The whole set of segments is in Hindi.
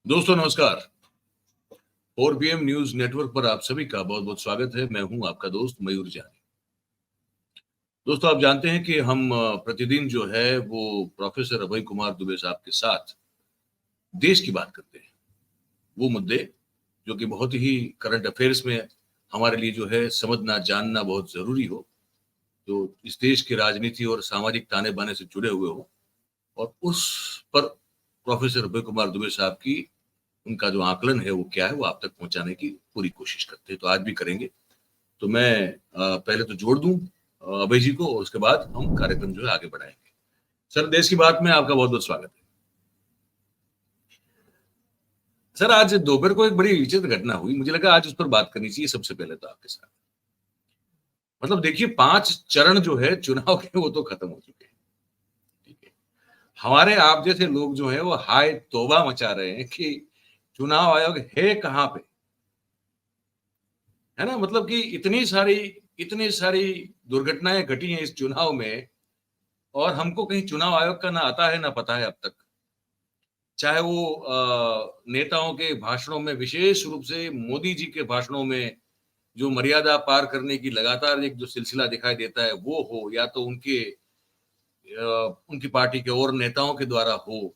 दोस्तों नमस्कार। 4PM न्यूज नेटवर्क पर आप सभी का बहुत बहुत स्वागत है। मैं हूं आपका दोस्त मयूर जानी। दोस्तों आप जानते हैं कि हम प्रतिदिन जो है वो प्रोफेसर अभय कुमार दुबे साहब के साथ देश की बात करते हैं। वो मुद्दे जो कि बहुत ही करंट अफेयर्स में हमारे लिए जो है समझना जानना बहुत जरूरी हो, जो इस देश की राजनीति और सामाजिक ताने बाने से जुड़े हुए हो, और उस पर प्रोफेसर अभय कुमार दुबे साहब की उनका जो आकलन है वो क्या है वो आप तक पहुंचाने की पूरी कोशिश करते हैं। तो आज भी करेंगे। तो मैं पहले तो जोड़ दूं अभय जी को, और उसके बाद हम कार्यक्रम जो है आगे बढ़ाएंगे। सर, देश की बात में आपका बहुत बहुत स्वागत है। सर, आज दोपहर को एक बड़ी विचित्र घटना हुई, मुझे लगा आज उस पर बात करनी चाहिए सबसे पहले तो आपके साथ। मतलब देखिए, 5 चरण जो है चुनाव के वो तो खत्म हो चुके हैं। ठीक है, हमारे आप जैसे लोग जो है वो हाय तौबा मचा रहे हैं कि चुनाव आयोग है कहां पे, है ना। मतलब कि इतनी सारी दुर्घटनाएं घटी हैं इस चुनाव में, और हमको कहीं चुनाव आयोग का ना आता है ना पता है अब तक। चाहे वो नेताओं के भाषणों में, विशेष रूप से मोदी जी के भाषणों में जो मर्यादा पार करने की लगातार एक जो सिलसिला दिखाई देता है वो हो, या तो उनकी पार्टी के और नेताओं के द्वारा हो।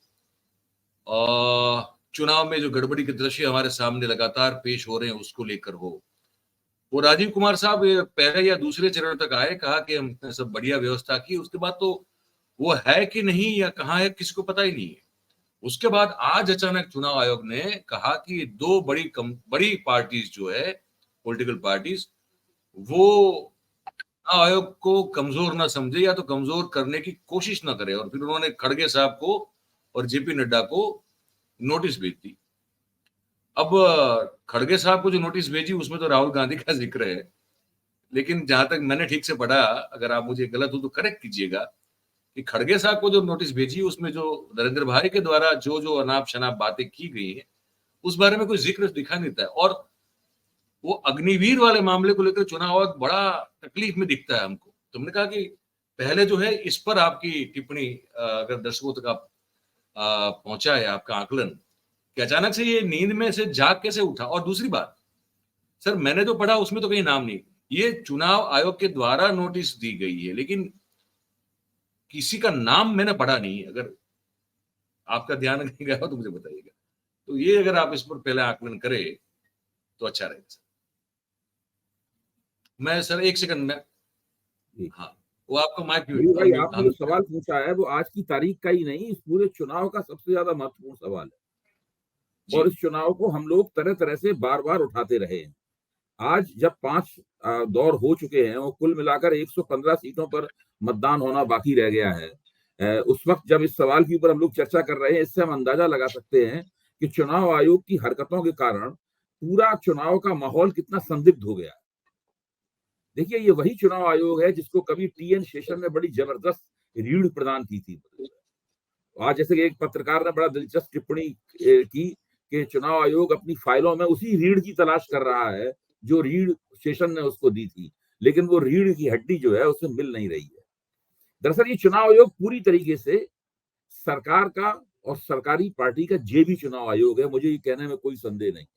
चुनाव में जो गड़बड़ी के दृश्य हमारे सामने लगातार पेश हो रहे हैं उसको लेकर हो। वो राजीव कुमार साहब पहले या दूसरे चरण तक आए, कहा कि हमने सब बढ़िया व्यवस्था की, उसके बाद तो वो है कि नहीं या कहाँ है किसी को पता ही नहीं है। उसके बाद आज अचानक चुनाव आयोग ने कहा कि दो बड़ी पार्टीज जो है, पॉलिटिकल पार्टीज, वो चुनाव आयोग को कमजोर ना समझे या तो कमजोर करने की कोशिश ना करे। और फिर उन्होंने खड़गे साहब को और जेपी नड्डा को नोटिस भेज दी। अब खड़गे साहब को जो नोटिस भेजी उसमें तो राहुल गांधी का जिक्र है, लेकिन जहां तक मैंने ठीक से पढ़ा, अगर आप मुझे गलत हो तो करेक्ट कीजिएगा, कि खड़गे साहब को जो नोटिस भेजी उसमें जो नरेंद्र भाई के द्वारा जो जो अनाप शनाप बातें की गई हैं उस बारे में कोई जिक्र दिखा नहीं देता है। और वो अग्निवीर वाले मामले को लेकर चुनाव आयोग बड़ा तकलीफ में दिखता है हमको। तो हमने कहा कि पहले जो है इस पर आपकी टिप्पणी, अगर दर्शकों तक आप पहुंचा है आपका आकलन, कि अचानक से ये नींद में से जाग कैसे उठा। और दूसरी बात, सर मैंने जो पढ़ा उसमें तो कहीं नाम नहीं, ये चुनाव आयोग के द्वारा नोटिस दी गई है, लेकिन किसी का नाम मैंने पढ़ा नहीं। अगर आपका ध्यान नहीं गया हो तो मुझे बताइएगा। तो ये अगर आप इस पर पहले आकलन करें तो अच्छा रहेगा सर। मैं सर एक सेकंड में, हाँ, वो आपका माइक भाई, आपने जो सवाल पूछा है वो आज की तारीख का ही नहीं, इस पूरे चुनाव का सबसे ज्यादा महत्वपूर्ण सवाल है। और इस चुनाव को हम लोग तरह तरह से बार बार उठाते रहे हैं। आज जब 5 दौर हो चुके हैं और कुल मिलाकर 115 सीटों पर मतदान होना बाकी रह गया है, उस वक्त जब इस सवाल के ऊपर हम लोग चर्चा कर रहे हैं, इससे हम अंदाजा लगा सकते हैं कि चुनाव आयोग की हरकतों के कारण पूरा चुनाव का माहौल कितना संदिग्ध हो गया। देखिए, ये वही चुनाव आयोग है जिसको कभी टीएन शेषन ने बड़ी जबरदस्त रीढ़ प्रदान की थी। आज जैसे कि एक पत्रकार ने बड़ा दिलचस्प टिप्पणी की कि चुनाव आयोग अपनी फाइलों में उसी रीढ़ की तलाश कर रहा है जो रीढ़ शेषन ने उसको दी थी, लेकिन वो रीढ़ की हड्डी जो है उसमें मिल नहीं रही है। दरअसल ये चुनाव आयोग पूरी तरीके से सरकार का और सरकारी पार्टी का जेबी चुनाव आयोग है, मुझे ये कहने में कोई संदेह नहीं।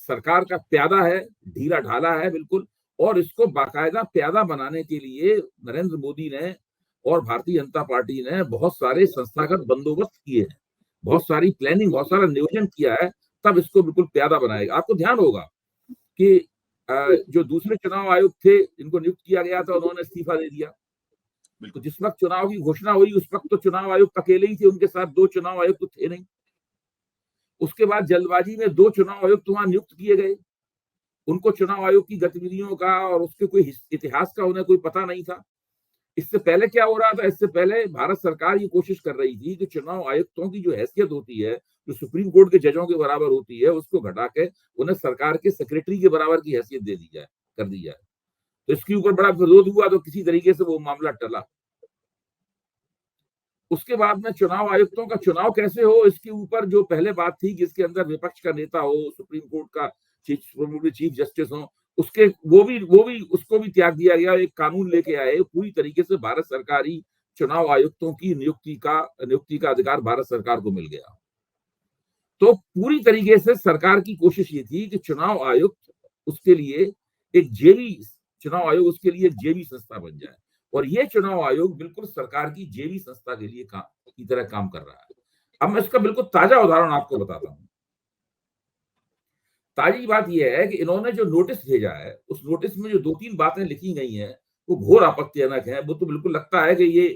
सरकार का प्यादा है, ढीला ढाला है बिल्कुल। और इसको बाकायदा प्यादा बनाने के लिए नरेंद्र मोदी ने और भारतीय जनता पार्टी ने बहुत सारे संस्थागत बंदोबस्त किए हैं, बहुत सारी प्लानिंग, बहुत सारा नियोजन किया है, तब इसको बिल्कुल प्यादा बनाएगा। आपको ध्यान होगा कि जो दूसरे चुनाव आयोग थे जिनको नियुक्त किया गया था उन्होंने इस्तीफा दे दिया। तो जिस वक्त चुनाव की घोषणा हुई उस वक्त तो चुनाव आयोग अकेले ही थे, उनके साथ 2 चुनाव आयोग तो थे नहीं। उसके बाद जल्दबाजी में 2 चुनाव आयुक्त वहां नियुक्त किए गए। उनको चुनाव आयोग की गतिविधियों का और उसके कोई इतिहास का उन्हें कोई पता नहीं था। इससे पहले क्या हो रहा था? इससे पहले भारत सरकार ये कोशिश कर रही थी कि चुनाव आयुक्तों की जो हैसियत होती है, जो सुप्रीम कोर्ट के जजों के बराबर होती है, उसको घटा के उन्हें सरकार के सेक्रेटरी के बराबर की हैसियत दे दी जाए, कर दी जाए। तो इसके ऊपर बड़ा विरोध हुआ, तो किसी तरीके से वो मामला टला। उसके बाद में चुनाव आयुक्तों का चुनाव कैसे हो, इसके ऊपर जो पहले बात थी कि इसके अंदर विपक्ष का नेता हो, सुप्रीम कोर्ट का चीफ जस्टिस हो, उसके वो भी उसको भी त्याग दिया गया। एक कानून लेके आए, पूरी तरीके से भारत सरकार ही चुनाव आयुक्तों की नियुक्ति का अधिकार भारत सरकार को मिल गया। तो पूरी तरीके से सरकार की कोशिश ये थी कि चुनाव आयोग उसके लिए एक जेवी चुनाव आयोग उसके लिए जेवी संस्था बन जाए, और ये चुनाव आयोग बिल्कुल सरकार की जेवी संस्था के लिए की तरह काम कर रहा है। अब मैं इसका बिल्कुल ताजा उदाहरण आपको बताता हूँ। ताजी बात यह है कि इन्होंने जो नोटिस भेजा है, उस नोटिस में जो 2-3 बातें लिखी गई हैं, वो घोर आपत्तिजनक है। वो तो बिल्कुल लगता है कि ये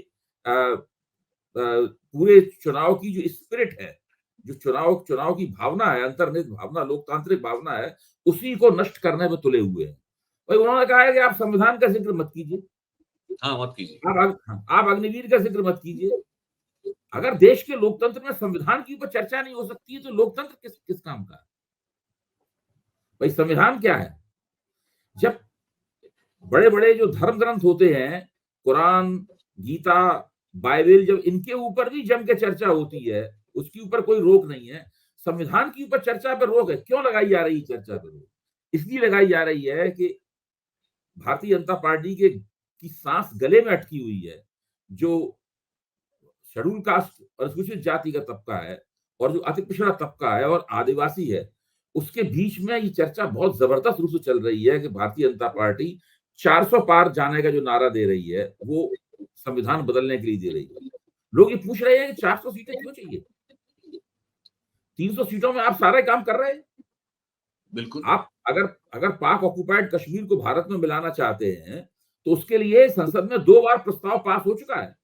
पूरे चुनाव की जो स्पिरिट है, जो चुनाव की भावना है, अंतर्निहित भावना, लोकतांत्रिक भावना है, उसी को नष्ट करने में तुले हुए हैं। और उन्होंने कहा है कि आप संविधान का जिक्र मत कीजिए, हाँ, मत कीजिए। आप अग्निवीर का जिक्र मत कीजिए। अगर देश के लोकतंत्र में संविधान के ऊपर चर्चा नहीं हो सकती है, तो लोकतंत्र किस काम का है? भाई संविधान क्या है? जब बड़े बड़े जो धर्म ग्रंथ होते हैं, कुरान, गीता, बाइबल, जब इनके ऊपर भी जम के चर्चा होती है, उसके ऊपर कोई रोक नहीं है। संविधान के ऊपर चर्चा पर रोक है। क्यों लगाई जा रही है चर्चा पर रोक? इसलिए लगाई जा रही है कि भारतीय जनता पार्टी की सांस गले में अटकी हुई है। जो शेड्यूल कास्ट और अनुसूचित जाति का तबका है, और जो अति पिछड़ा तबका है और आदिवासी है, उसके बीच में ये चर्चा बहुत जबरदस्त रूप से चल रही है कि भारतीय जनता पार्टी 400 पार जाने का जो नारा दे रही है, वो संविधान बदलने के लिए दे रही है। लोग ये पूछ रहे हैं कि 400 सीटें क्यों चाहिए? 300 सीटों में आप सारे काम कर रहे हैं। बिल्कुल। आप अगर पाक ऑक्युपाइड कश्मीर को भारत में मिलाना चाहते हैं, तो उसके लिए संसद में 2 बार प्रस्ताव पास हो चुका है,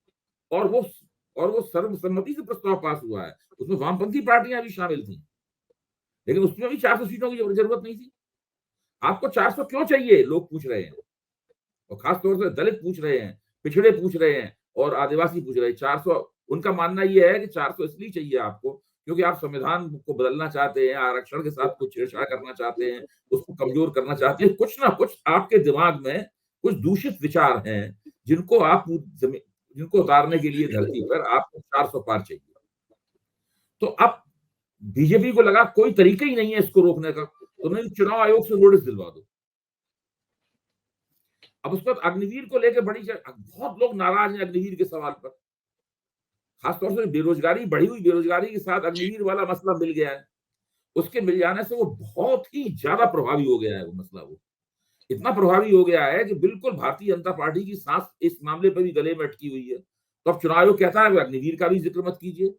और वो सर्वसम्मति से प्रस्ताव पास हुआ है। उसमें वामपंथी पार्टियां भी शामिल थी, लेकिन उसमें भी 400 सीटों की जरूरत नहीं थी। आपको 400 क्यों चाहिए, लोग पूछ रहे हैं, और खासतौर से दलित पूछ रहे हैं, पिछड़े पूछ रहे हैं, और आदिवासी पूछ रहे हैं। 400, उनका मानना यह है कि 400 इसलिए चाहिए आपको क्योंकि आप संविधान को बदलना चाहते हैं, आरक्षण के साथ कुछ छेड़छाड़ करना चाहते हैं, उसको कमजोर करना चाहते हैं। कुछ ना कुछ आपके दिमाग में कुछ दूषित विचार हैं, जिनको उतारने के लिए धरती पर आपको 400 पार चाहिए। तो अब बीजेपी को लगा कोई तरीका ही नहीं है इसको रोकने का, तो उन्होंने चुनाव आयोग से नोटिस दिलवा दो। अब उसके बाद अग्निवीर को लेकर बहुत लोग नाराज हैं अग्निवीर के सवाल पर। खासतौर से बेरोजगारी, बढ़ी हुई बेरोजगारी के साथ अग्निवीर वाला मसला मिल गया है। उसके मिल जाने से वो बहुत ही ज्यादा प्रभावी हो गया है। वो मसला वो इतना प्रभावी हो गया है कि बिल्कुल भारतीय जनता पार्टी की सांस इस मामले पर भी गले में अटकी हुई है। तो अब चुनाव आयोग कहता है अग्निवीर का भी जिक्र मत कीजिए।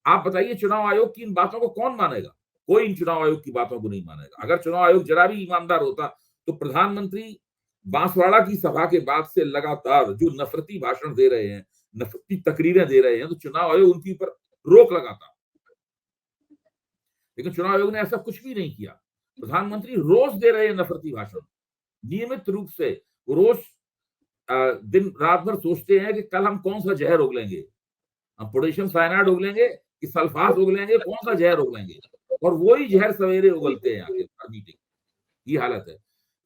आप बताइए, चुनाव आयोग की इन बातों को कौन मानेगा? कोई इन चुनाव आयोग की बातों को नहीं मानेगा। अगर चुनाव आयोग जरा भी ईमानदार होता, तो प्रधानमंत्री बांसवाड़ा की सभा के बाद से लगातार जो नफरती भाषण दे रहे हैं, नफरती तकरीरें दे रहे हैं, तो चुनाव आयोग उनके ऊपर रोक लगाता। लेकिन चुनाव आयोग ने ऐसा कुछ भी नहीं किया। प्रधानमंत्री रोज दे रहे हैं नफरती भाषण, नियमित रूप से। वो रोज दिन रात भर सोचते हैं कि कल हम कौन सा जहर उगलेंगे, हम पोटेशियम साइनाइड उगलेंगे कि सल्फास उगलेंगे, कौन सा जहर उगलेंगे, और वही जहर सवेरे उगलते हैं आखिर मीटिंग। ये हालत है।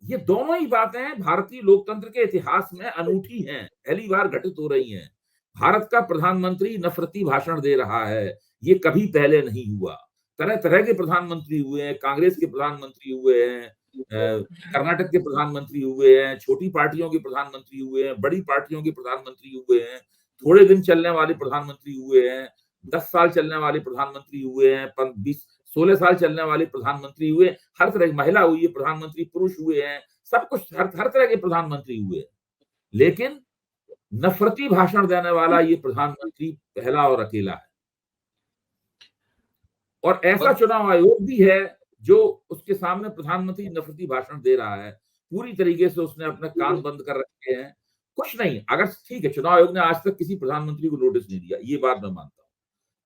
ये दोनों ही बातें भारतीय लोकतंत्र के इतिहास में अनूठी हैं, पहली बार घटित हो रही हैं। भारत का प्रधानमंत्री नफरती भाषण दे रहा है, ये कभी पहले नहीं हुआ। तरह तरह के प्रधानमंत्री हुए हैं, कांग्रेस के प्रधानमंत्री हुए हैं, कर्नाटक के प्रधानमंत्री हुए हैं, छोटी पार्टियों के प्रधानमंत्री हुए हैं, बड़ी पार्टियों के प्रधानमंत्री हुए हैं, थोड़े दिन चलने वाले प्रधानमंत्री हुए हैं, 10 साल चलने वाले प्रधानमंत्री हुए हैं, 16 साल चलने वाले प्रधानमंत्री हुए, हर तरह की महिला हुई है प्रधानमंत्री, पुरुष हुए हैं, सब कुछ हर तरह के प्रधानमंत्री हुए हैं। लेकिन नफरती भाषण देने वाला ये प्रधानमंत्री पहला और अकेला है। और ऐसा चुनाव आयोग भी है जो उसके सामने प्रधानमंत्री नफरती भाषण दे रहा है, पूरी तरीके से उसने अपने कान बंद कर रखे हैं। कुछ नहीं, अगर ठीक है, चुनाव आयोग ने आज तक किसी प्रधानमंत्री को नोटिस नहीं दिया, ये बात मैं मानता हूँ।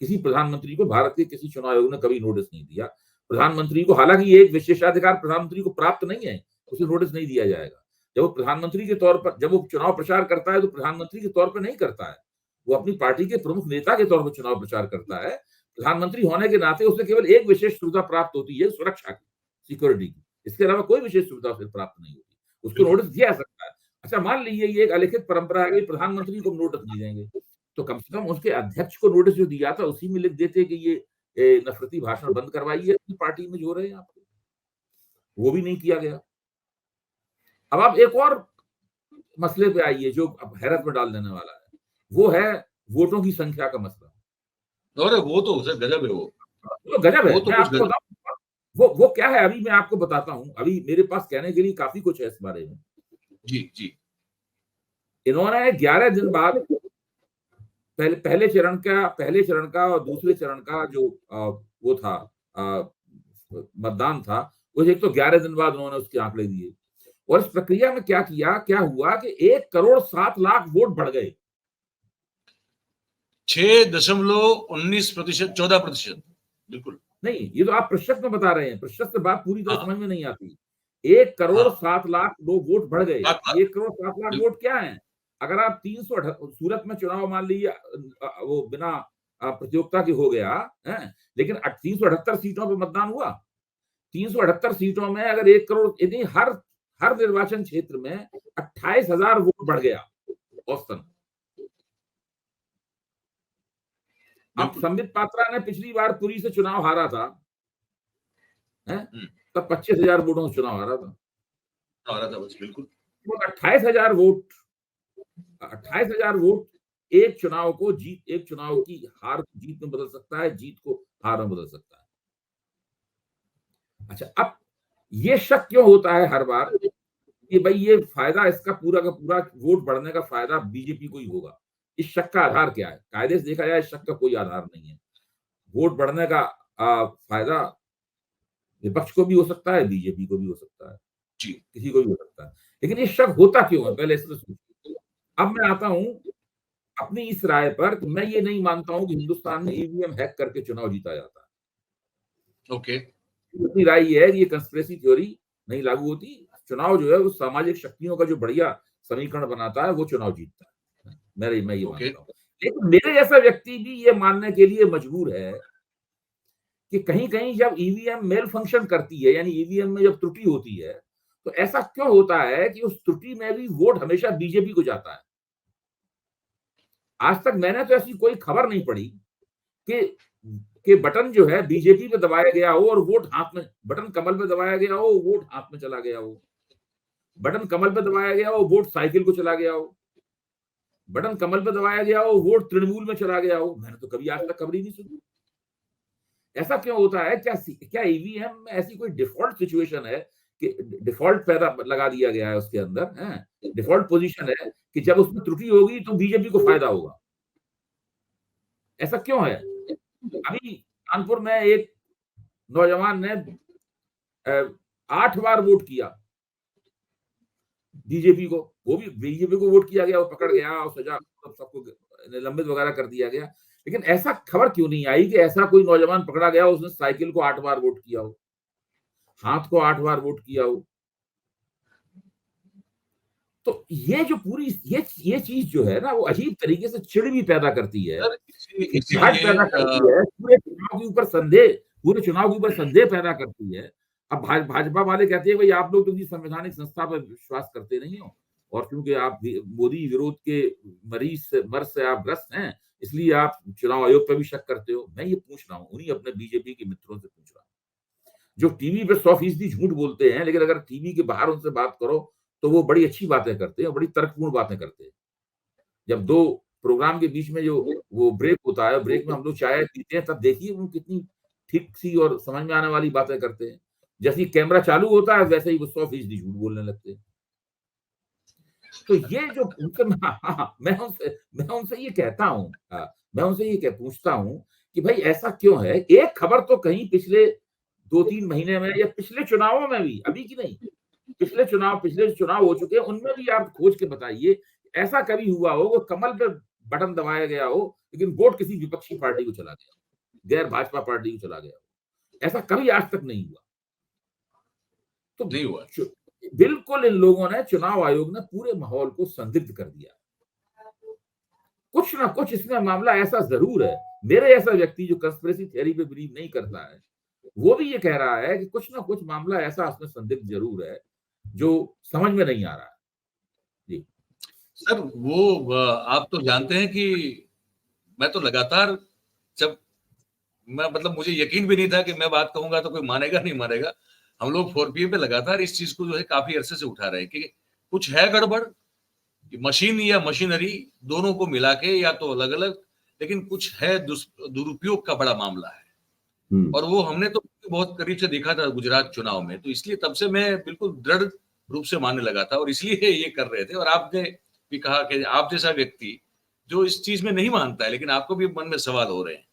किसी प्रधानमंत्री को भारत के किसी चुनाव आयोग ने कभी नोटिस नहीं दिया। प्रधानमंत्री को, हालांकि ये एक विशेषाधिकार प्रधानमंत्री को प्राप्त नहीं है, उसे नोटिस नहीं दिया जाएगा। जब वो प्रधानमंत्री के तौर पर, जब वो चुनाव प्रचार करता है, तो प्रधानमंत्री के तौर पर नहीं करता है, वो अपनी पार्टी के प्रमुख नेता के तौर पर चुनाव प्रचार करता है। प्रधानमंत्री होने के नाते उसे केवल एक विशेष सुविधा प्राप्त होती है, सुरक्षा की, सिक्योरिटी की। इसके अलावा कोई विशेष सुविधा उसे प्राप्त नहीं होती। उसको नोटिस दिया जा सकता है। अच्छा, मान लीजिए ये एक अलिखित परंपरा है कि प्रधानमंत्री को नोटिस नहीं देंगे, तो कम से कम उसके अध्यक्ष को नोटिस जो दिया था उसी में लिख देते कि ये नफरती भाषण बंद करवाइए अपनी पार्टी में जो रहे हैं आपको। वो भी नहीं किया गया। अब आप एक और मसले पे आइए जो अब हैरत में डाल देने वाला है, वो है वोटों की संख्या का मसला। और वो तो सर गजब है वो। तो गजब है। वो तो मैं कुछ आपको गजब। बताऊं वो क्या है, अभी मैं आपको बताता हूं, अभी मेरे पास कहने के लिए काफी कुछ है इस बारे में। जी जी। इन्होंने 11 दिन बाद पहले चरण का और दूसरे चरण का जो वो था, मतदान था, वो एक तो 11 दिन बाद उन्होंने उसके आंकड़े दिए। और इस प्रक्रिया में क्या हुआ कि 1,07,00,000 वोट बढ़ गए। 6.19%, 14%। बिल्कुल। नहीं, ये तो आप प्रतिशत में बता रहे हैं, प्रतिशत से बात पूरी तरह हाँ समझ में नहीं आती। 1,07,00,000 लोग वोट बढ़ गए। हाँ, ये 1,07,00,000 बिल्कुल। वोट क्या है? अगर आप 300 सूरत में चुनाव मान लीजिए वो बिना प्रतियोगिता के हो गया है, लेकिन 378 सीटों पर मतदान हुआ। 378 सीटों में अगर 1 करोड़, यदि हर निर्वाचन क्षेत्र में 28,000 वोट बढ़ गया औसतन। अब बिल्कुल। संबित पात्रा ने पिछली बार पुरी से चुनाव हारा था, है, हम्म। तब 25,000 वोटों से चुनाव हारा था। आ रहा था बस, बिल्कुल। तो 28,000 वोट, 28,000 वोट एक चुनाव की हार को जीत में बदल सकता है, जीत को हार में बदल सकता है। अच्छा, अब ये शक क्यों होता है हर बार कि भाई ये फायदा, इसका पूरा का पूरा वोट बढ़ने का फायदा बीजेपी को ही होगा? इस शक का आधार क्या है? कायदे से देखा जाए इस शक का कोई आधार नहीं है। वोट बढ़ने का फायदा विपक्ष को भी हो सकता है, बीजेपी को भी हो सकता है, जी। किसी को भी हो सकता है। लेकिन ये शक होता क्यों है, पहले इसमें सोचिए। अब मैं आता हूं अपनी इस राय पर कि मैं ये नहीं मानता हूं कि हिंदुस्तान में ईवीएम हैक करके चुनाव जीता जाता ओके। है। अपनी राय ये है कि ये कंस्पिरेसी थ्योरी नहीं लागू होती। चुनाव जो है वो सामाजिक शक्तियों का जो बढ़िया समीकरण बनाता है, वो चुनाव जीतता है। मैं ये ओके। मानता हूँ। लेकिन मेरे जैसा व्यक्ति भी ये मानने के लिए मजबूर है कि कहीं कहीं जब ईवीएम मेल फंक्शन करती है, यानी ईवीएम में जब त्रुटि होती है, तो ऐसा क्यों होता है कि उस त्रुटि में भी वोट हमेशा बीजेपी को जाता है? आज तक मैंने तो ऐसी कोई खबर नहीं पढ़ी कि बटन जो है बीजेपी पे दबाया गया हो और वोट हाथ में, बटन कमल पे दबाया गया हो, वोट हाथ में चला गया हो, बटन कमल पे दबाया गया हो, वोट साइकिल को चला गया हो, बटन कमल पे दबाया गया हो, वोट तृणमूल में चला गया हो। मैंने तो कभी आज तक खबर ही नहीं सुनी। ऐसा क्यों होता है? क्या ईवीएम में ऐसी कोई डिफॉल्ट सिचुएशन है कि डिफॉल्ट पैदा लगा दिया गया है उसके अंदर है, डिफॉल्ट पोजीशन है कि जब उसमें त्रुटि होगी तो बीजेपी को फायदा होगा? ऐसा क्यों है? अभी कानपुर में एक नौजवान ने 8 बार वोट किया बीजेपी को, वो भी बीजेपी को वोट किया गया, वो पकड़ गया और सजा, सबको निलंबित वगैरह कर दिया गया। लेकिन ऐसा खबर क्यों नहीं आई कि ऐसा कोई नौजवान पकड़ा गया उसने साइकिल को 8 बार वोट किया हो, हाथ को 8 बार वोट किया हो? तो ये जो पूरी ये चीज जो है ना, वो अजीब तरीके से चिढ़ भी पैदा करती है, सर, घबराहट इसीलिए पैदा करती है, पूरे चुनाव के ऊपर संदेह पैदा करती है। अब भाजपा वाले कहते हैं भाई आप लोग तो किसी संवैधानिक संस्था पर विश्वास करते नहीं हो, और क्योंकि आप मोदी विरोध के मर्ज से आप ग्रस्त हैं, इसलिए आप चुनाव आयोग पर भी शक करते हो। मैं ये पूछ रहा हूँ उन्हीं अपने बीजेपी के मित्रों से पूछ रहा हूँ, जो टीवी पे 100% झूठ बोलते हैं, लेकिन अगर टीवी के बाहर उनसे बात करो तो वो बड़ी अच्छी बातें करते हैं, बड़ी तर्कपूर्ण बातें करते हैं। जब 2 प्रोग्राम के बीच में जो वो ब्रेक होता है, ब्रेक में हम लोग चाय पीते हैं, तब देखिए वो कितनी ठीक सी और समझ में आने वाली बातें करते हैं। जैसे ही कैमरा चालू होता है वैसे ही वो 100% झूठ बोलने लगते हैं। तो ये जो उनसे मैं उनसे ये कहता हूँ, मैं उनसे ये पूछता हूँ कि भाई ऐसा क्यों है? एक खबर तो कहीं पिछले 2-3 महीने में या पिछले चुनावों में भी, अभी की नहीं, पिछले जो चुनाव हो चुके हैं उनमें भी आप खोज के बताइए, ऐसा कभी हुआ हो वो कमल पे बटन दबाया गया हो लेकिन वोट किसी विपक्षी पार्टी को चला गया, गैर भाजपा पार्टी को चला गया हो? ऐसा कभी आज तक नहीं हुआ। तो नहीं हुआ। बिल्कुल इन लोगों ने, चुनाव आयोग ने पूरे माहौल को संदिग्ध कर दिया। कुछ ना कुछ इसमें मामला ऐसा जरूर है। मेरे जैसा व्यक्ति जो कंस्पिरेसी थ्योरी पे बिलीव नहीं करता है, वो भी ये कह रहा है कि कुछ ना कुछ मामला ऐसा उसमें संदिग्ध जरूर है जो समझ में नहीं आ रहा है। जी। सर, वो आप तो जानते हैं कि मैं तो लगातार, जब मैं मतलब मुझे यकीन भी नहीं था कि मैं बात कहूंगा तो कोई मानेगा नहीं मानेगा, हम लोग 4PM पे लगातार इस चीज को जो है काफी अरसे से उठा रहे हैं कि कुछ है गड़बड़, कि मशीन या मशीनरी दोनों को मिला के या तो अलग अलग, लेकिन कुछ है दुरुपयोग का बड़ा मामला है। और वो हमने तो बहुत करीब से देखा था गुजरात चुनाव में, तो इसलिए तब से मैं बिल्कुल दृढ़ रूप से मानने लगा था और इसलिए ये कर रहे थे। और आपने भी कहा कि आप जैसा व्यक्ति जो इस चीज में नहीं मानता है, लेकिन आपको भी मन में सवाल हो रहे हैं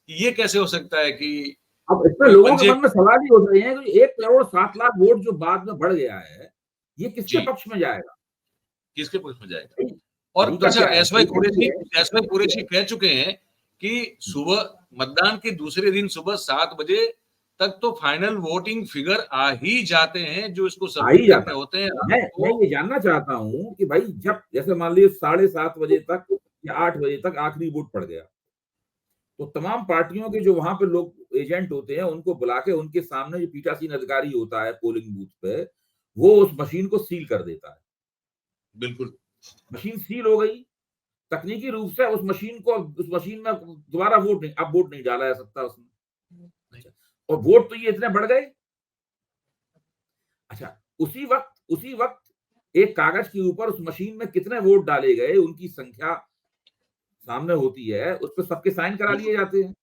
कि ये कैसे हो सकता है कि अब इसमें कोई लोगों के पंजे मन में सवाल ही हो रहे हैं कि 1,07,00,000 वोट जो बाद में बढ़ गया है, ये किसके जी, पक्ष में जाएगा? किसके पक्ष में जाएगा? भाई, और तरीका अच्छा, क्या है? तरीका ये है एस वाई कुरैशी कह चुके हैं कि सुबह मतदान के दूसरे दिन सुबह 7 बजे तक तो फाइनल वोटिंग फिगर आ ही जाते हैं, जो इसको आ ही सबमिट जाता करने होते हैं है। मैं आपको। ये जानना चाहता हूँ कि भाई जब जैसे मान लीजिए 7:30 बजे तक या 8 बजे तक आखिरी वोट पड़ गया, तो तमाम पार्टियों के जो वहां पे लोग एजेंट होते हैं उनको बुला के उनके सामने जो पीठासीन अधिकारी होता है पोलिंग बूथ पे, वो उस मशीन को सील कर देता है। बिल्कुल, मशीन सील हो गई, तकनीकी रूप से उस मशीन में दोबारा वोट नहीं डाला जा सकता उसमें। नहीं, और वोट तो ये इतने बढ़ गए। अच्छा, उसी वक्त एक कागज के ऊपर उस मशीन में कितने वोट डाले गए उनकी संख्या सामने होती है, उस पर सबके साइन करा लिए बिल्कुल, जाते हैं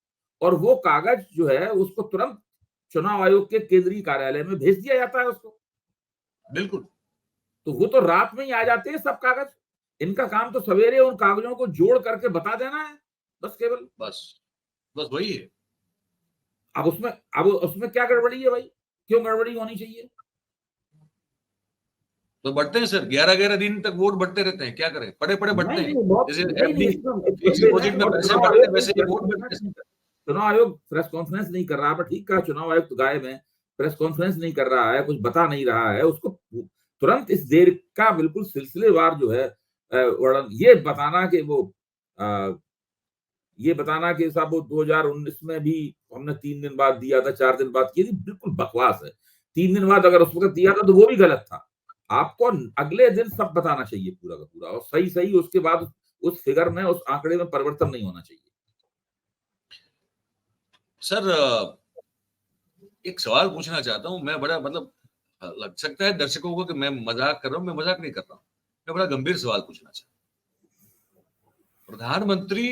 और वो कागज जो है उसको तुरंत चुनाव आयोग के केंद्रीय कार्यालय में भेज दिया जाता है उसको। बिल्कुल, तो वो तो रात में ही आ जाते हैं सब कागज। इनका काम तो सवेरे उन कागजों को जोड़ करके बता देना है, बस केवल। बस, बस वही है। अब उसमें क्या गड़बड़ी है भाई? क्यों गड़बड़ी होनी चाहिए? तो बढ़ते हैं सर, 11-11 दिन तक वोट बढ़ते रहते हैं, क्या करें? पड़े-पड़े बढ़ते नहीं हैं। नहीं बहुत जैसे नहीं नहीं एफडी इसमें फिक्स फिर है डिपॉजिट में और पैसे बढ़ते हैं, वैसे ये वोट भी बढ़ते हैं। चुनाव आयोग प्रेस कॉन्फ्रेंस नहीं कर रहा। पर ठीक कहा, चुनाव आयोग तो गायब है, प्रेस कॉन्फ्रेंस नहीं कर रहा है, कुछ बता नहीं रहा है उसको। तुरंत इस देर का बिल्कुल सिलसिलेवार जो है वर्णन, ये बताना कि साहब वो 2019 में भी हमने 3 दिन बाद दिया था, 4 दिन बाद, ये बिल्कुल बकवास है। 3 दिन बाद अगर उस वक्त दिया था तो वो भी गलत था। आपको अगले दिन सब बताना चाहिए पूरा का पूरा, और सही सही। उसके बाद उस फिगर में, उस आंकड़े में परिवर्तन नहीं होना चाहिए। सर एक सवाल पूछना चाहता हूँ मैं, बड़ा मतलब लग सकता है दर्शकों को कि मैं मजाक कर रहा हूँ, मैं मजाक नहीं कर रहा हूँ। मैं बड़ा गंभीर सवाल पूछना चाहता हूँ। प्रधानमंत्री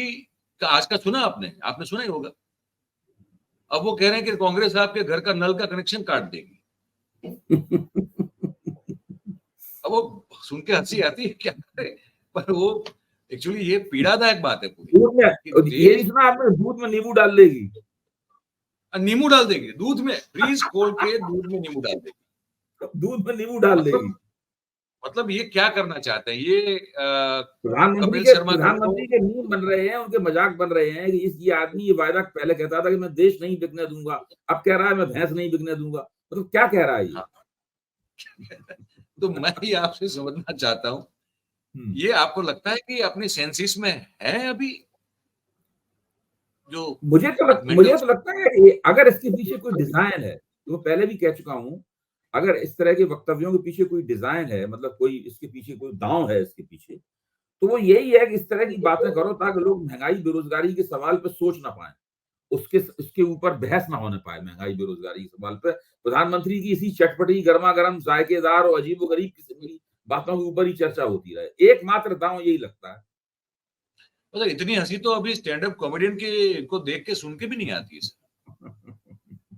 का आज का सुना आपने? आपने सुना ही होगा। अब वो कह रहे हैं कि कांग्रेस आपके घर का नल का कनेक्शन काट देगी। अब वो सुन के हंसी आती है, क्या करे? पर वो एक्चुअली ये पीड़ादायक बात है पूरी, दूध में, कि ये नहीं देश सुना आपने, दूध में नींबू डाल देगी? नींबू डाल देगी दूध में, फ्रीज खोल के दूध में नींबू डाल देगी। दूध में नींबू डाल देगी। मतलब मतलब ये क्या करना चाहते हैं ये? प्रधानमंत्री कपिल के शर्मा को तो प्रधानमंत्री के मीम बन रहे हैं, उनके मजाक बन रहे हैं कि ये आदमी, ये वायदा पहले कहता था कि मैं देश नहीं बिकने दूंगा, अब कह रहा है मैं भैंस नहीं बिकने दूंगा। मतलब क्या कह रहा है ये? हाँ, तो मैं ये आपसे समझना चाहता हूँ, हम्म। ये आपको लगता है कि अपने सेंसिस में है अभी, जो एक मेंटल? मुझे तो लगता है कि अगर इसके पीछे कोई डिजाइन है, तो मैं पहले भी कह चुका हूं, अगर इस तरह के वक्तव्यों के पीछे कोई डिजाइन है, मतलब कोई इसके पीछे कोई दांव है इसके पीछे, तो वो यही है कि इस तरह की बातें करो ताकि लोग महंगाई बेरोजगारी के सवाल पे सोच ना पाए, उसके ऊपर बहस ना होने पाए। महंगाई बेरोजगारी के सवाल पे प्रधानमंत्री की इसी चटपटी गर्मा गर्म जायकेदार और अजीबोगरीब किस्म की बातों के ऊपर ही चर्चा होती रहे। एकमात्र दांव यही लगता है। मतलब इतनी हंसी तो अभी स्टैंड अप कॉमेडियन के को देख के सुन के भी नहीं आती है सर।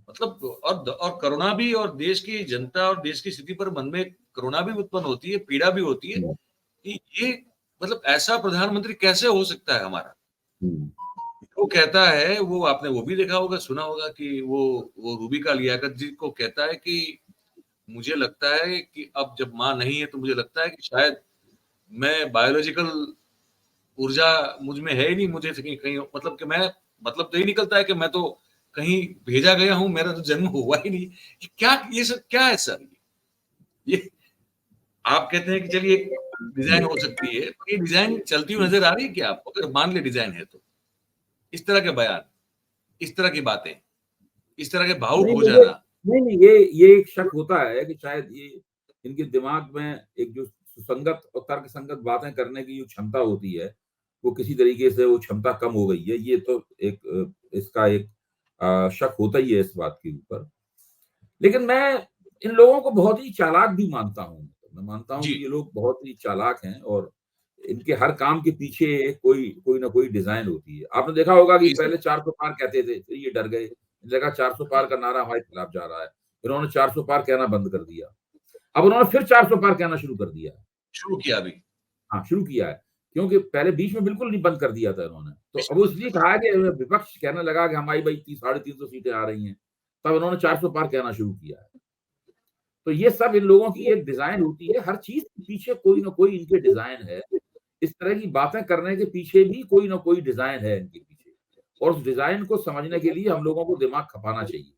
मतलब और करुणा भी, और देश की जनता और देश की स्थिति पर मन में करुणा भी उत्पन्न होती है, पीड़ा भी होती है कि ये मतलब ऐसा प्रधानमंत्री कैसे हो सकता है हमारा? वो कहता है, वो आपने वो भी देखा होगा, सुना होगा कि वो रूबी का लियाकत जी को कहता है कि मुझे लगता है कि अब जब माँ नहीं है तो मुझे लगता है कि शायद मैं बायोलॉजिकल ऊर्जा मुझ में है ही नहीं, मुझे कहीं कहीं मतलब कि मैं, मतलब तो यही निकलता है कि मैं तो कहीं भेजा गया हूं, मेरा तो जन्म हुआ ही नहीं। क्या ये सब क्या है सर? ये आप कहते हैं कि चलिए डिजाइन हो सकती है, ये डिजाइन चलती हुई नजर आ रही है क्या आपको? अगर मान ले डिजाइन है तो इस तरह के बयान, इस तरह की बातें, इस तरह के भावुक नहीं हो मुझे जाना। नहीं नहीं ये एक शक होता है कि शायद ये इनके दिमाग में एक जो सुसंगत और तर्क संगत बातें करने की जो क्षमता होती है, वो किसी तरीके से वो क्षमता कम हो गई है। ये तो एक इसका एक शक होता ही है इस बात के ऊपर। लेकिन मैं इन लोगों को बहुत ही चालाक भी मानता हूँ। मैं मानता हूँ जी, कि ये लोग बहुत ही चालाक हैं और इनके हर काम के पीछे कोई कोई ना कोई डिजाइन होती है। आपने देखा होगा कि इसी पहले 400 पार कहते थे, फिर ये डर गए, लगा 400 पार का नारा हमारे खिलाफ जा रहा है, इन्होंने 400 पार कहना बंद कर दिया। अब उन्होंने फिर 400 पार कहना शुरू कर दिया। शुरू किया अभी। हाँ, शुरू किया है, क्योंकि पहले बीच में बिल्कुल नहीं बंद कर दिया था इन्होंने। तो अब वो इसलिए कहा कि विपक्ष कहने लगा कि हमारी भाई 350 सीटें आ रही हैं, तब इन्होंने 400 पार कहना शुरू किया है। तो ये सब इन लोगों की एक डिजाइन होती है, हर चीज के पीछे कोई ना कोई इनके डिजाइन है। इस तरह की बातें करने के पीछे भी कोई ना कोई डिजाइन है इनके पीछे, और उस डिजाइन को समझने के लिए हम लोगों को दिमाग खपाना चाहिए।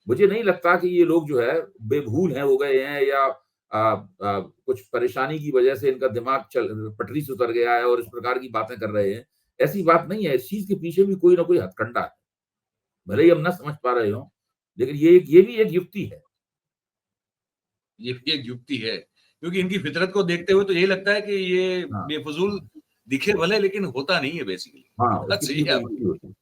मुझे नहीं लगता कि ये लोग जो है बेभूल हैं, हो गए हैं, या कुछ परेशानी की वजह से इनका दिमाग पटरी से उतर गया है और इस प्रकार की बातें कर रहे हैं। ऐसी बात नहीं है, इस चीज के पीछे भी कोई ना कोई हथकंडा है, भले ही हम ना समझ पा रहे हो, लेकिन ये भी एक युक्ति है। ये भी एक युक्ति है, क्योंकि इनकी फितरत को देखते हुए तो यही लगता है कि ये हाँ, बेफजूल दिखे भले, लेकिन होता नहीं है बेसिकली। हाँ, बात उसके सही पीछे है कोई युक्ति होती है।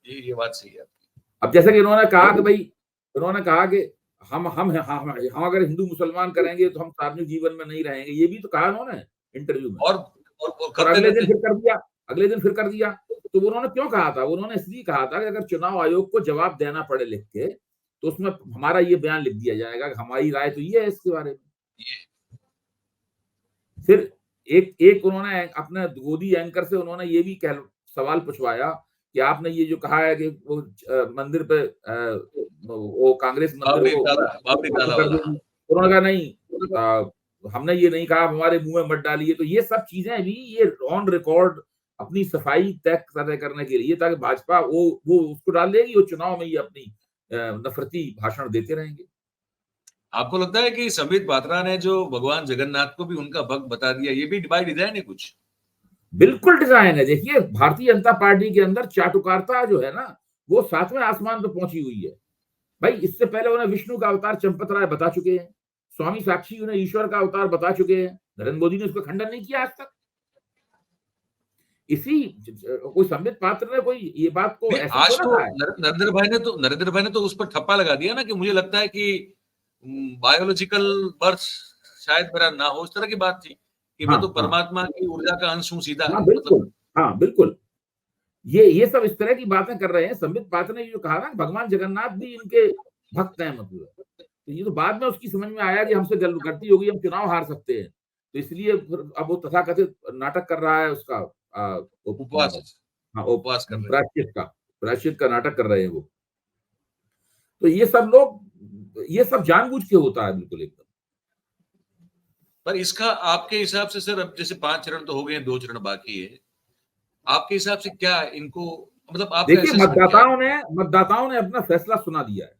जी। ये बात सही है आपकी। अब जैसे कि इन्होंने कहा कि भाई, इन्होंने कहा कि हम अगर हिंदू मुसलमान करेंगे तो हम सार्वजनिक जीवन में नहीं रहेंगे, ये भी तो कहा उन्होंने इंटरव्यू में। और और करते अगले दिन रहते। फिर कर दिया, अगले दिन फिर कर दिया। तो उन्होंने क्यों कहा था? उन्होंने इसलिए कहा था कि अगर चुनाव आयोग को जवाब देना पड़े लिख के, तो उसमें हमारा ये बयान लिख दिया जाएगा कि हमारी राय तो ये है इसके बारे में। फिर एक उन्होंने अपने गोदी एंकर से उन्होंने ये भी सवाल पूछवाया कि आपने ये जो कहा है कि वो मंदिर पे वो कांग्रेस मंदिर को बाबरी ताला कर वाला। देगी। उन्होंने कहा नहीं, हमने ये नहीं कहा, हमारे मुंह में मत डालिए। तो ये सब चीजें भी ये ऑन रिकॉर्ड अपनी सफाई तय करने के लिए, ताकि भाजपा वो उसको डाल देगी, वो चुनाव में ये अपनी नफरती भाषण देते रहेंगे। आपको लगता है कि संबित पात्रा ने जो भगवान जगन्नाथ को भी उनका भक्त बता दिया, ये भी बाय डिजाइन है कुछ? बिल्कुल डिजाइन है। देखिए, भारतीय जनता पार्टी के अंदर चाटुकारिता जो है ना, वो 7वें आसमान पे पहुंची हुई है। भाई, इससे पहले उन्हें विष्णु का अवतार चंपत राय बता चुके हैं, स्वामी साक्षी उन्हें ईश्वर का अवतार बता चुके हैं, नरेंद्र मोदी ने उसका खंडन नहीं किया आज तक। इसी कोई संबित पात्र ने कोई ये बात को ऐसे आज थोड़ा तो कहा है। नरेंद्र भाई ने तो उस पर ठप्पा लगा दिया ना, कि मुझे लगता है कि बायोलॉजिकल बर्थ शायद मेरा ना हो, इस तरह की बात थी कि मैं हाँ, तो हाँ, परमात्मा की ऊर्जा का अंश हूं सीधा, हाँ, मतलब। बिल्कुल, हाँ, बिल्कुल। ये सब इस तरह की बातें कर रहे हैं। संबित पात्र ने जो कहा ना, भगवान जगन्नाथ भी इनके भक्त हैं, मतलब। तो ये तो बाद में उसकी समझ में आया कि हमसे गलती हो गई, हम चुनाव हार सकते हैं, तो इसलिए अब वो तथाकथित नाटक कर रहा है उसका, उपवास हाँ, उपवास कर रहे हैं। प्रायश्चित का नाटक कर रहे हैं वो। तो ये सब लोग, ये सब जानबूझ के होता है, बिल्कुल एकदम। पर इसका आपके हिसाब से सर, अब जैसे 5 चरण तो हो गए, 2 चरण बाकी है, आपके हिसाब से क्या इनको, मतलब आपका देखिए, असेसमेंट क्या है? मतदाताओं ने अपना फैसला सुना दिया है।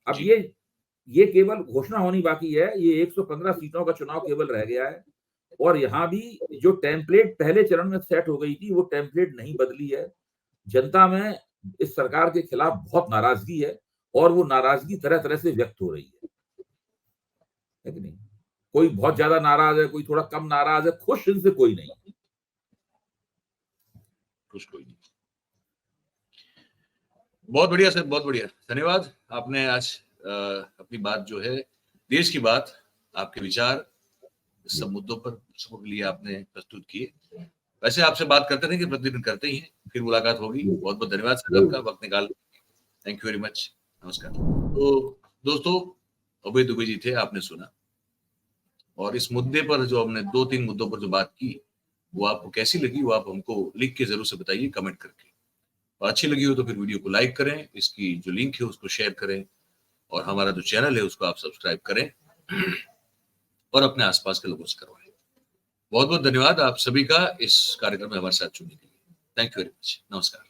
अब जी। ये केवल घोषणा होनी बाकी है। ये 115 सीटों का चुनाव केवल रह गया है, और यहाँ भी जो टेम्पलेट पहले चरण में सेट हो गई थी, वो टेम्पलेट नहीं बदली है। जनता में इस सरकार के खिलाफ बहुत नाराजगी है, और वो नाराजगी तरह तरह से व्यक्त हो रही है कि नहीं? कोई बहुत ज्यादा नाराज है, कोई थोड़ा कम नाराज है, खुश इनसे कोई नहीं। कुछ कोई नहीं। बहुत बढ़िया सर, बहुत बढ़िया, धन्यवाद। आपने आज अपनी बात जो है, देश की बात, आपके विचार सब मुद्दों पर सबको के लिए आपने प्रस्तुत किए। वैसे आपसे बात करते रहेंगे, प्रतिदिन करते ही हैं, फिर मुलाकात होगी। बहुत बहुत धन्यवाद सर आपका, वक्त निकाल। Thank you very much. नमस्कार। तो दोस्तों, अभय दुबे जी थे, आपने सुना, और इस मुद्दे पर जो हमने 2-3 मुद्दों पर जो बात की, वो आपको कैसी लगी, वो आप हमको लिख के जरूर से बताइए, कमेंट करके। और अच्छी लगी हो तो फिर वीडियो को लाइक करें, इसकी जो लिंक है उसको शेयर करें, और हमारा जो चैनल है उसको आप सब्सक्राइब करें, और अपने आसपास के लोगों से करवाएं। बहुत बहुत धन्यवाद आप सभी का इस कार्यक्रम में हमारे साथ जुड़ने के लिए। Thank you very much. नमस्कार।